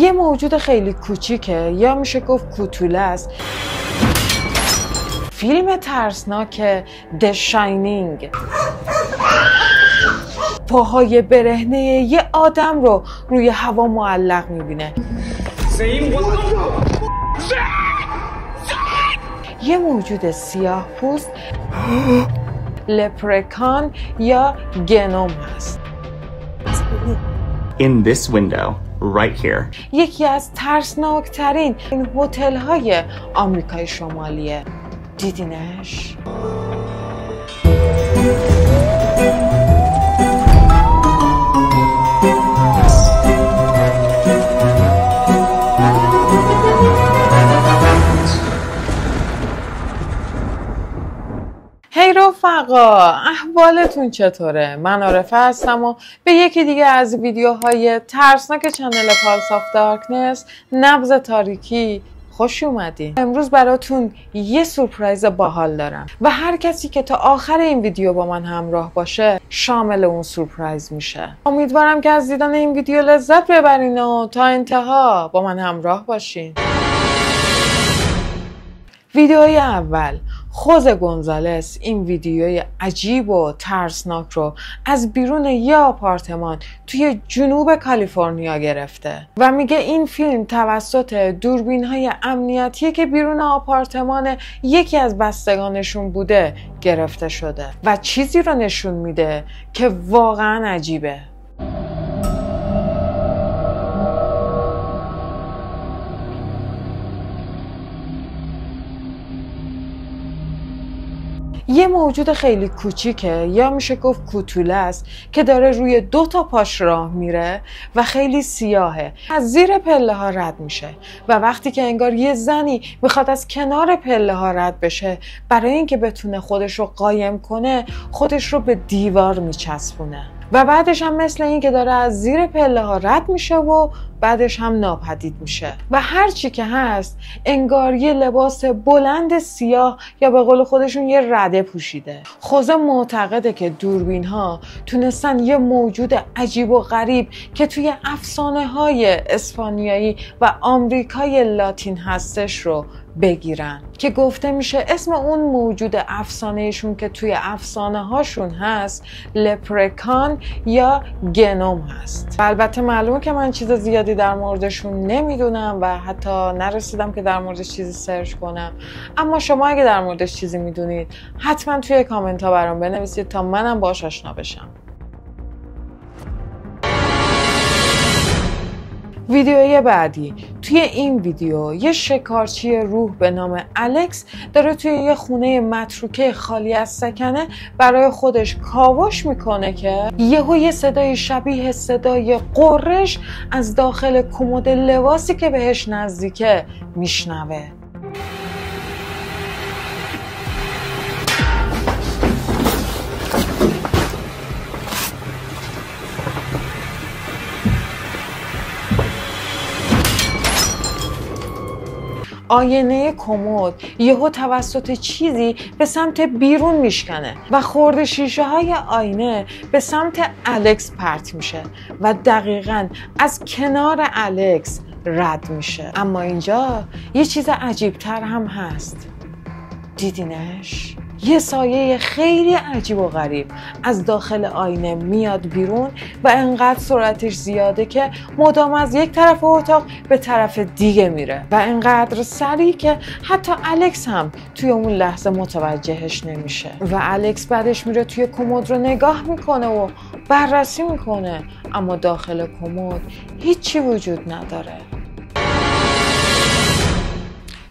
یه موجود خیلی کوچیکه یا میشه گفت کوتوله است. فیلم ترسناک The Shining پاهای برهنه یه آدم رو روی هوا معلق میبینه. یه موجود سیاه پوست لپرکان یا گنوم هست. In this window, right here. یکی از ترسناکترین این هتل های آمریکای شمالیه. دیدینش؟ هی رفقا، احوالتون چطوره؟ من عارفه هستم و به یکی دیگه از ویدیوهای ترسناک چنل پالس آف دارکنس نبض تاریکی خوش اومدین. امروز براتون یه سورپرایز باحال دارم و هر کسی که تا آخر این ویدیو با من همراه باشه شامل اون سورپرایز میشه. امیدوارم که از دیدن این ویدیو لذت ببرین و تا انتها با من همراه باشین. ویدیوی اول، خوزه گونزالس این ویدیوی عجیب و ترسناک رو از بیرون یه آپارتمان توی جنوب کالیفرنیا گرفته و میگه این فیلم توسط دوربین‌های امنیتی که بیرون آپارتمان یکی از بستگانشون بوده گرفته شده و چیزی رو نشون میده که واقعا عجیبه. یه موجود خیلی کوچیکه یا میشه گفت کوتوله است که داره روی 2 پاش راه میره و خیلی سیاهه. از زیر پله ها رد میشه و وقتی که انگار یه زنی میخواد از کنار پله ها رد بشه برای اینکه بتونه خودش رو قایم کنه خودش رو به دیوار میچسبونه و بعدش هم مثل این که داره از زیر پله ها رد میشه و بعدش هم ناپدید میشه و هر چی که هست انگار یه لباس بلند سیاه یا به قول خودشون یه رده پوشیده. خوزه معتقده که دوربین ها تونستن یه موجود عجیب و غریب که توی افسانه های اسپانیایی و آمریکای لاتین هستش رو بگیرن که گفته میشه اسم اون موجود افسانهشون که توی افسانه هاشون هست لپرکان یا گنوم هست. البته معلومه که من چیز زیادی در موردشون نمیدونم و حتی نرسیدم که در موردش چیزی سرچ کنم، اما شما اگه در موردش چیزی میدونید حتما توی کامنت ها برام بنویسید تا منم باهاش آشنا بشم. ویدیوی بعدی، توی این ویدیو یه شکارچی روح به نام الکس داره توی یه خونه متروکه خالی از سکنه برای خودش کاوش میکنه که یهو یه صدای شبیه صدای قررش از داخل کمد لباسی که بهش نزدیکه میشنوه. آینه کمد یهو توسط چیزی به سمت بیرون میشکنه و خورده شیشه های آینه به سمت الکس پرت میشه و دقیقاً از کنار الکس رد میشه. اما اینجا یه چیز عجیب تر هم هست. دیدینش؟ یه سایه خیلی عجیب و غریب از داخل آینه میاد بیرون و انقدر سرعتش زیاده که مدام از یک طرف اتاق به طرف دیگه میره و انقدر سریع که حتی الکس هم توی اون لحظه متوجهش نمیشه و الکس بعدش میره توی کمد رو نگاه میکنه و بررسی میکنه، اما داخل کمد هیچی وجود نداره.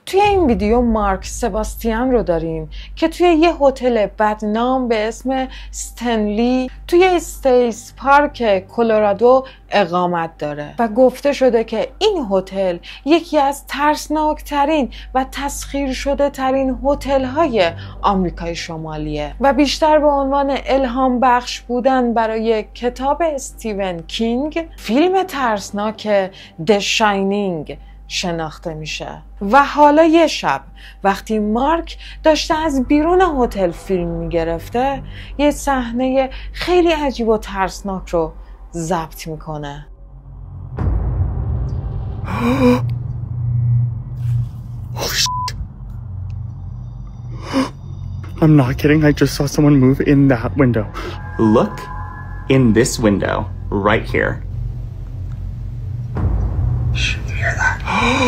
توی این ویدیو مارک سباستیان رو داریم که توی یه هتل بدنام به اسم استنلی توی استیس پارک کلرادو اقامت داره و گفته شده که این هتل یکی از ترسناکترین و تسخیر شده ترین هتل های آمریکای شمالیه و بیشتر به عنوان الهام بخش بودن برای کتاب استیون کینگ فیلم ترسناک The Shining شناخته میشه. و حالا یه شب وقتی مارک داشته از بیرون هتل فیلم میگرفته یه صحنه خیلی عجیب و ترسناک رو ضبط میکنه. Holy shit. I'm not kidding. I just saw someone move in that window. Look in this window right here.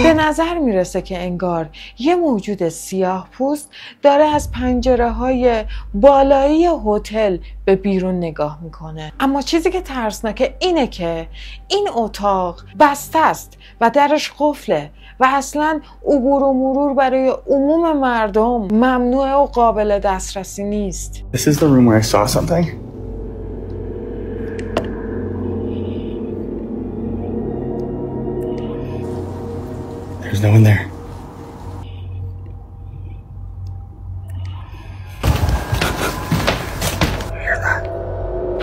به نظر میرسه که انگار یه موجود سیاه پوست داره از پنجره های بالایی هتل به بیرون نگاه میکنه. اما چیزی که ترسناکه اینه که این اتاق بسته است و درش قفله و اصلا عبور و مرور برای عموم مردم ممنوع و قابل دسترسی نیست. This is the room where I saw something. There's no one there.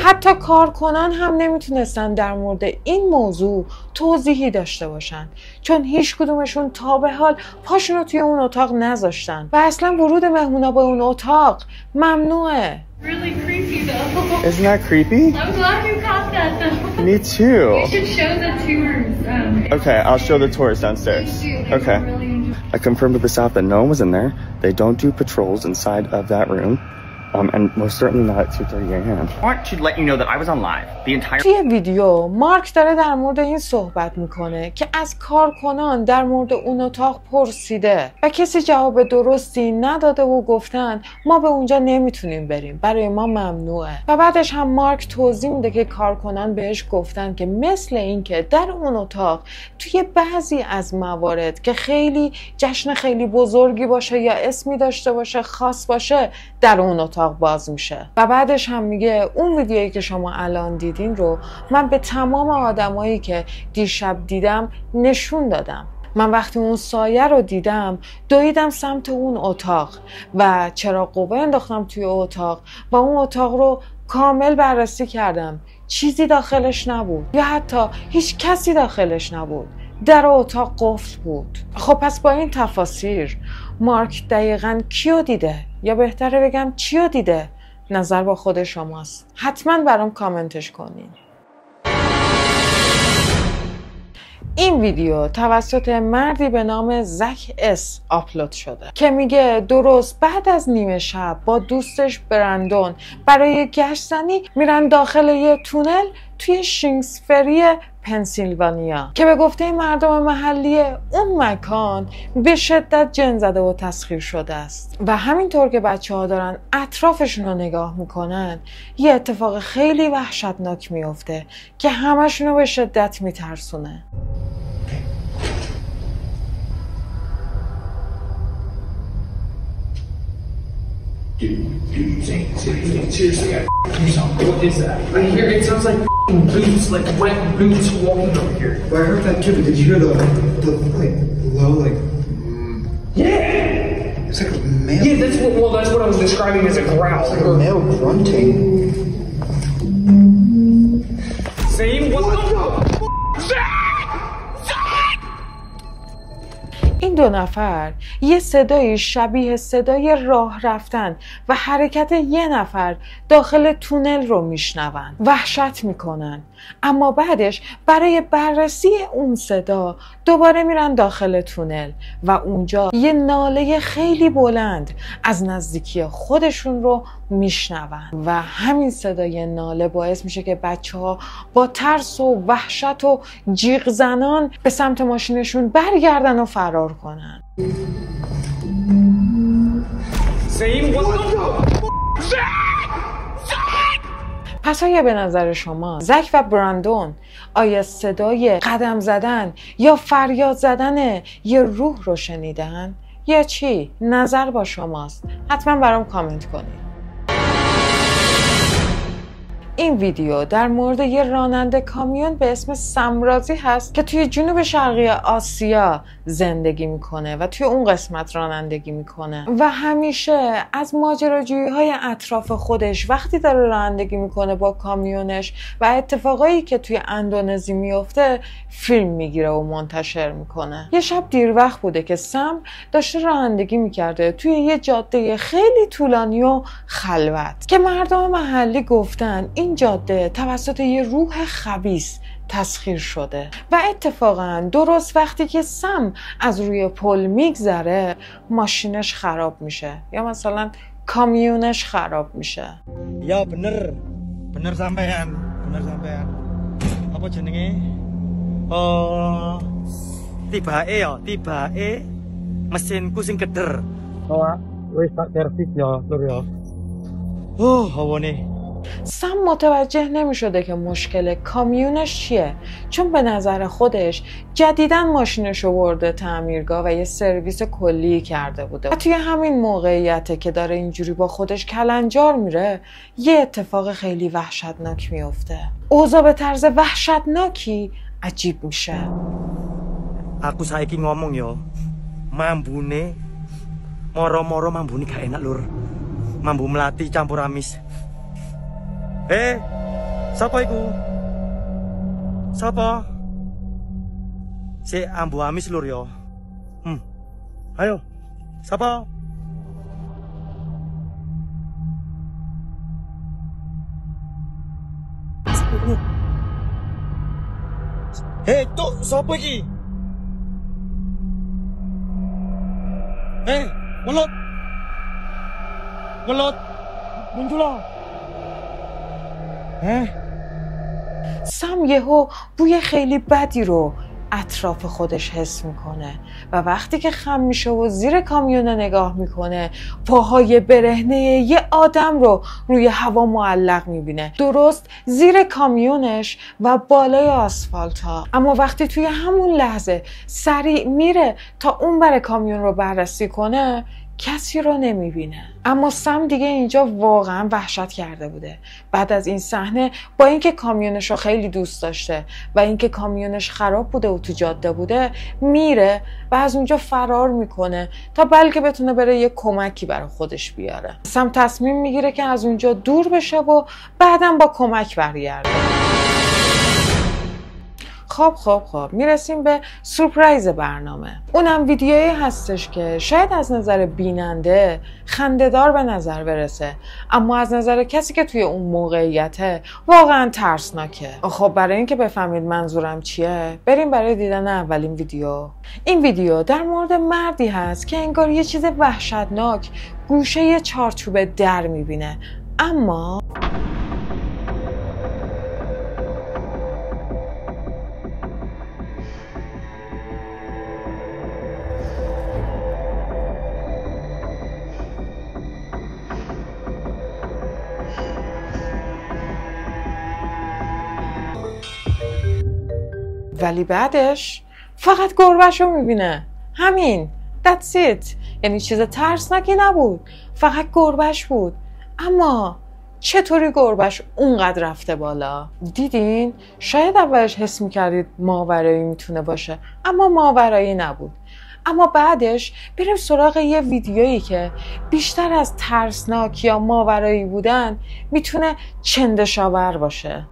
حتی کارکنان هم نمیتونستن در مورد این موضوع توضیحی داشته باشن چون هیچ کدومشون تا به حال پاشون رو توی اون اتاق نذاشتن و اصلا ورود مهمونا به اون اتاق ممنوعه. Really creepy though. Isn't that creepy? I'm glad you caught that though. Me too. You should show the tours. Okay, I'll show the tours downstairs. Okay. I confirmed with the staff that no one was in there. They don't do patrols inside of that room. And most certainly not at 2:30 a.m. I want to let you know that I was on live the entire. توی ویدیو مارک داره در مورد این صحبت میکنه که از کارکنان در مورد اون اتاق پرسیده و کسی جواب درستی نداده و گفتن ما به اونجا نمیتونیم بریم، برای ما ممنوعه. و بعدش هم مارک توضیح میده که کارکنان بهش گفتن که مثل این که در اون اتاق توی بعضی از موارد که خیلی جشن خیلی بزرگی باشه یا اسمی داشته باشه خاص باشه در اون اتاق باز میشه. و بعدش هم میگه اون ویدیویی که شما الان دیدین رو من به تمام آدمایی که دیشب دیدم نشون دادم. من وقتی اون سایه رو دیدم دویدم سمت اون اتاق و چراغ قوه انداختم توی اتاق و اون اتاق رو کامل بررسی کردم. چیزی داخلش نبود یا حتی هیچ کسی داخلش نبود. در اتاق قفل بود. خب پس با این تفاسیر مارک دقیقاً کیو دیده؟ یا بهتره بگم چیو دیده؟ نظر با خود شماست. حتما برام کامنتش کنین. این ویدیو توسط مردی به نام زک اس آپلود شده که میگه درست بعد از نیمه شب با دوستش برندون برای گشت زنی میرن داخل یه تونل توی شینگسفری پنسیلوانیا که به گفته مردم محلی اون مکان به شدت جن زده و تسخیر شده است. و همینطور که بچه‌ها دارن اطرافشون رو نگاه میکنن یه اتفاق خیلی وحشتناک میفته که همشون رو به شدت میترسونه. Seriously, what is that? I hear it sounds like boots, like wet boots walking over here. Well, I heard that too, but did you hear the like low like? Yeah. It's like a male. Yeah, that's what I was describing as a growl. It's like a male grunting. Same. What the? این دو نفر یه صدای شبیه صدای راه رفتن و حرکت یه نفر داخل تونل رو میشنون. وحشت میکنن. اما بعدش برای بررسی اون صدا دوباره میرن داخل تونل و اونجا یه ناله خیلی بلند از نزدیکی خودشون رو میشنون و همین صدای ناله باعث میشه که بچه‌ها با ترس و وحشت و جیغ زنان به سمت ماشینشون برگردن و فرار کنن. پس آیا به نظر شما زک و برندون آیا صدای قدم زدن یا فریاد زدن یه روح رو شنیدن یا چی؟ نظر با شماست. حتما برام کامنت کنید. این ویدیو در مورد یه راننده کامیون به اسم سمرازی هست که توی جنوب شرقی آسیا زندگی میکنه و توی اون قسمت رانندگی میکنه و همیشه از ماجراجویی‌های اطراف خودش وقتی داره رانندگی میکنه با کامیونش و اتفاقایی که توی اندونزی میفته فیلم میگیره و منتشر میکنه. یه شب دیر وقت بوده که سم داشته رانندگی میکرده توی یه جاده خیلی طولانی و خلوت که مردم محلی گفتن این جاده توسط یه روح خبیث تسخیر شده. و اتفاقا درست وقتی که سم از روی پل میگذره ماشینش خراب میشه یا مثلا کامیونش خراب میشه. یا bener sampean apa jenenge tibake mesinku sing keder wis tak servis ya lur ya hawane. سم متوجه نمی شده که مشکل کامیونش چیه، چون به نظر خودش جدیداً ماشینش رو برده تعمیرگاه و یه سرویس کلی کرده بوده و توی همین موقعیته که داره اینجوری با خودش کلنجار میره یه اتفاق خیلی وحشتناک میفته. اوضاع به طرز وحشتناکی عجیب میشه. Aku saiki ngomong yo, mambune moro-moro mambune gak enak lur. Mambu melati campur amis. Sapa iku? Sapa? Si ambu amis lur yo. Ayo. Sapa? Tuh sapa iki? Welut. Muncul. سم یهو بوی خیلی بدی رو اطراف خودش حس میکنه و وقتی که خم میشه و زیر کامیون نگاه میکنه پاهای برهنه یه آدم رو روی هوا معلق میبینه درست زیر کامیونش و بالای آسفالت ها. اما وقتی توی همون لحظه سریع میره تا اون بر کامیون رو بررسی کنه کسی رو نمیبینه. اما سم دیگه اینجا واقعا وحشت کرده بوده. بعد از این صحنه با اینکه کامیونش رو خیلی دوست داشته و اینکه کامیونش خراب بوده و تو جاده بوده میره و از اونجا فرار میکنه تا بلکه بتونه بره یه کمکی برای خودش بیاره. سم تصمیم میگیره که از اونجا دور بشه و بعدم با کمک برگرده. خب میرسیم به سورپرایز برنامه. اونم ویدیویی هستش که شاید از نظر بیننده خنده‌دار به نظر برسه اما از نظر کسی که توی اون موقعیته واقعا ترسناکه. خب برای اینکه بفهمید منظورم چیه بریم برای دیدن اولین ویدیو. این ویدیو در مورد مردی هست که انگار یه چیز وحشتناک گوشه یه چارچوب در میبینه اما ولی بعدش فقط گربه‌ش رو میبینه. همین. That's it. یعنی چیز ترسناکی نبود. فقط گربه‌ش بود. اما چطوری گربه‌ش اونقدر رفته بالا؟ دیدین؟ شاید اولش حس میکردید ماورایی میتونه باشه. اما ماورایی نبود. اما بعدش بریم سراغ یه ویدیویی که بیشتر از ترسناک یا ماورایی بودن میتونه چندشاور باشه.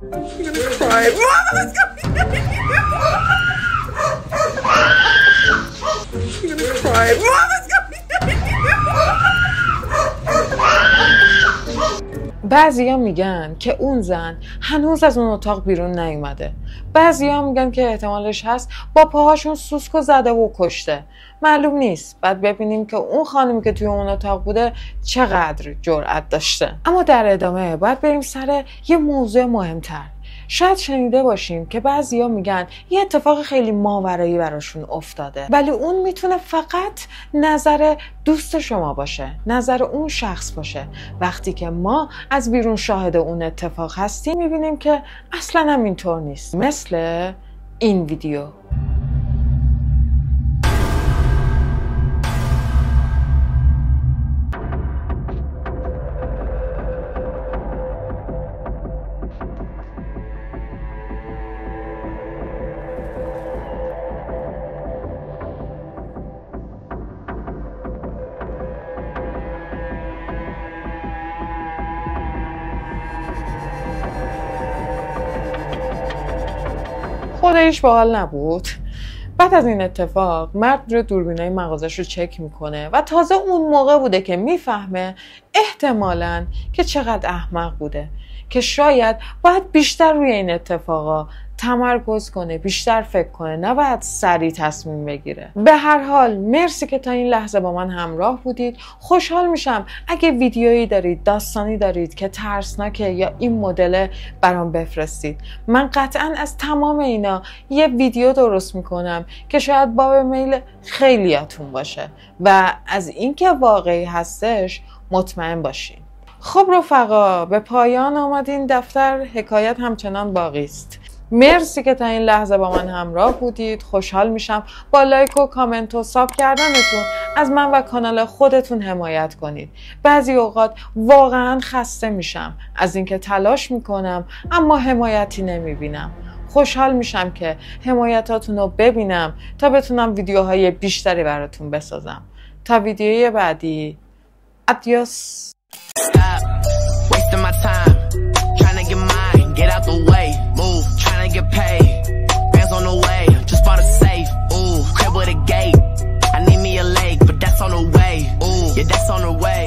بعضیا میگن که اون زن هنوز از اون اتاق بیرون نیومده. بعضیا میگن که احتمالش هست با پاهاشون سوسکو زده و کشته. معلوم نیست. بعد ببینیم که اون خانمی که توی اون اتاق بوده چقدر جرأت داشته. اما در ادامه باید بریم سر یه موضوع مهمتر. شاید شنیده باشیم که بعضیا میگن یه اتفاق خیلی ماورایی براشون افتاده ولی اون میتونه فقط نظر دوست شما باشه، نظر اون شخص باشه. وقتی که ما از بیرون شاهد اون اتفاق هستیم میبینیم که اصلا هم اینطور نیست. مثل این ویدیو. خودش باحال نبود. بعد از این اتفاق مرد رو دوربینای مغازش رو چک میکنه و تازه اون موقع بوده که میفهمه احتمالاً که چقدر احمق بوده که شاید باید بیشتر روی این اتفاقا تمرکز کنه، بیشتر فکر کنه، نه باید سریع تصمیم بگیره. به هر حال مرسی که تا این لحظه با من همراه بودید. خوشحال میشم اگه ویدیویی دارید، داستانی دارید که ترسناکه یا این مدل برام بفرستید. من قطعا از تمام اینا یه ویدیو درست میکنم که شاید باب میل خیلیاتون باشه و از اینکه واقعی هستش مطمئن باشین. خب رفقا، به پایان آمد این دفتر. حکایت همچنان باقی است. مرسی که تا این لحظه با من همراه بودید. خوشحال میشم با لایک و کامنت و ساب کردنتون از من و کانال خودتون حمایت کنید. بعضی اوقات واقعا خسته میشم از اینکه تلاش میکنم اما حمایتی نمیبینم. خوشحال میشم که حمایتاتون رو ببینم تا بتونم ویدیوهای بیشتری براتون بسازم. تا ویدیوی بعدی، ادیوس. Stop wasting my time trying to get mine, get out the way, move, trying to get paid, bands on the way, just bought a safe, ooh, crib with a gate, I need me a lake, but that's on the way, ooh, yeah, that's on the way.